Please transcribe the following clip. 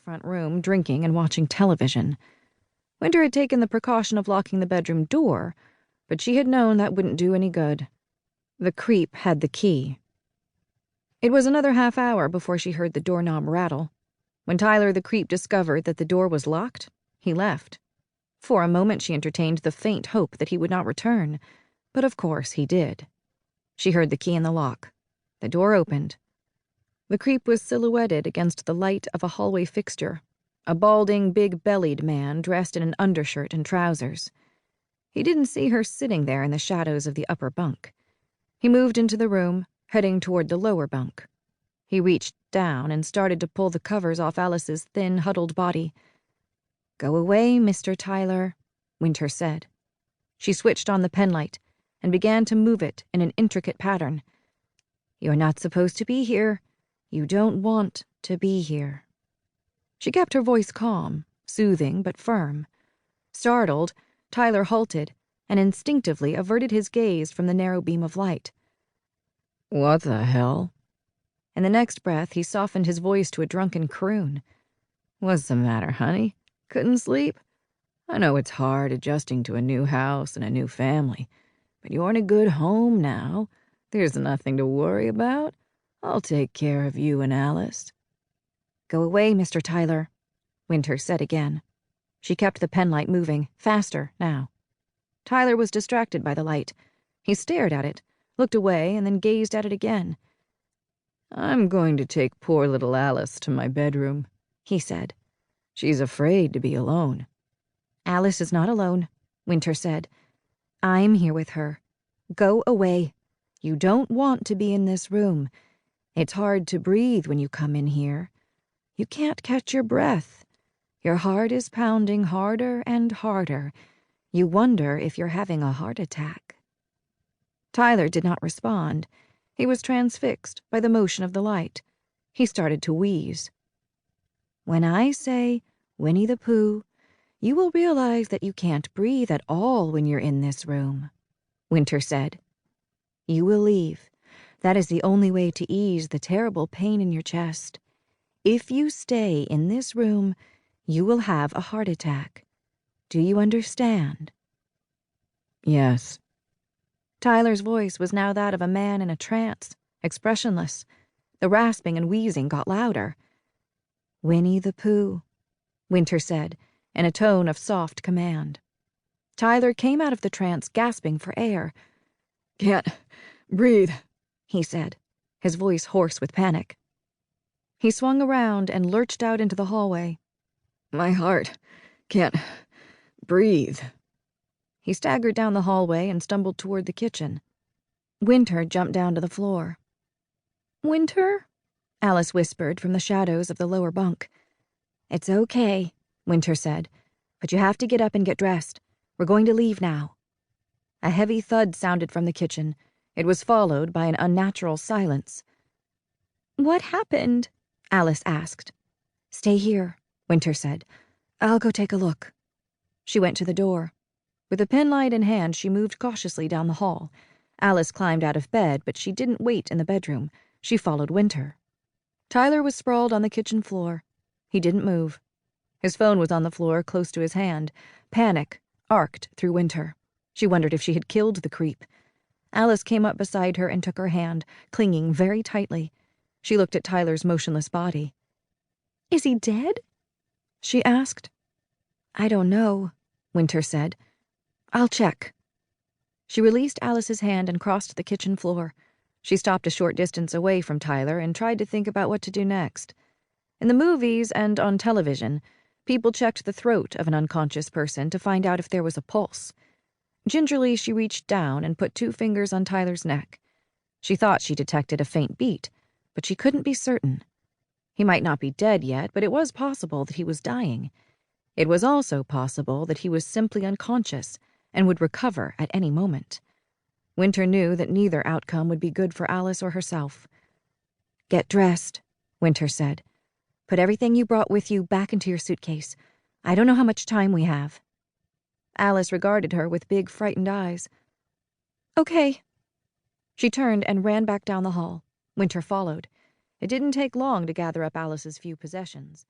front room, drinking and watching television. Winter had taken the precaution of locking the bedroom door, but she had known that wouldn't do any good. The creep had the key. It was another half hour before she heard the doorknob rattle. When Tyler the creep discovered that the door was locked, he left. For a moment she entertained the faint hope that he would not return, but of course he did. She heard the key in the lock. The door opened. The creep was silhouetted against the light of a hallway fixture, a balding, big-bellied man dressed in an undershirt and trousers. He didn't see her sitting there in the shadows of the upper bunk. He moved into the room, heading toward the lower bunk. He reached down and started to pull the covers off Alice's thin, huddled body. "Go away, Mr. Tyler," Winter said. She switched on the penlight and began to move it in an intricate pattern. "You're not supposed to be here. You don't want to be here." She kept her voice calm, soothing but firm. Startled, Tyler halted and instinctively averted his gaze from the narrow beam of light. "What the hell?" In the next breath, he softened his voice to a drunken croon. "What's the matter, honey? Couldn't sleep? I know it's hard adjusting to a new house and a new family, but you're in a good home now. There's nothing to worry about. I'll take care of you and Alice." "Go away, Mr. Tyler," Winter said again. She kept the penlight moving, faster now. Tyler was distracted by the light. He stared at it, looked away, and then gazed at it again. "I'm going to take poor little Alice to my bedroom," he said. "She's afraid to be alone." "Alice is not alone," Winter said. "I'm here with her. Go away. You don't want to be in this room. It's hard to breathe when you come in here. You can't catch your breath. Your heart is pounding harder and harder. You wonder if you're having a heart attack." Tyler did not respond. He was transfixed by the motion of the light. He started to wheeze. "When I say Winnie the Pooh, you will realize that you can't breathe at all when you're in this room," Winter said. "You will leave. That is the only way to ease the terrible pain in your chest. If you stay in this room, you will have a heart attack. Do you understand?" "Yes." Tyler's voice was now that of a man in a trance, expressionless. The rasping and wheezing got louder. "Winnie the Pooh," Winter said, in a tone of soft command. Tyler came out of the trance gasping for air. "Can't breathe," he said, his voice hoarse with panic. He swung around and lurched out into the hallway. "My heart can't breathe." He staggered down the hallway and stumbled toward the kitchen. Winter jumped down to the floor. "Winter?" Alice whispered from the shadows of the lower bunk. "It's okay," Winter said, "but you have to get up and get dressed. We're going to leave now." A heavy thud sounded from the kitchen. It was followed by an unnatural silence. "What happened?" Alice asked. "Stay here," Winter said. "I'll go take a look." She went to the door. With a penlight in hand, she moved cautiously down the hall. Alice climbed out of bed, but she didn't wait in the bedroom. She followed Winter. Tyler was sprawled on the kitchen floor. He didn't move. His phone was on the floor close to his hand. Panic arced through Winter. She wondered if she had killed the creep. Alice came up beside her and took her hand, clinging very tightly. She looked at Tyler's motionless body. "Is he dead?" she asked. "I don't know," Winter said. "I'll check." She released Alice's hand and crossed the kitchen floor. She stopped a short distance away from Tyler and tried to think about what to do next. In the movies and on television, people checked the throat of an unconscious person to find out if there was a pulse. Gingerly, she reached down and put 2 fingers on Tyler's neck. She thought she detected a faint beat, but she couldn't be certain. He might not be dead yet, but it was possible that he was dying. It was also possible that he was simply unconscious and would recover at any moment. Winter knew that neither outcome would be good for Alice or herself. "Get dressed," Winter said. "Put everything you brought with you back into your suitcase. I don't know how much time we have." Alice regarded her with big, frightened eyes. "Okay." She turned and ran back down the hall. Winter followed. It didn't take long to gather up Alice's few possessions.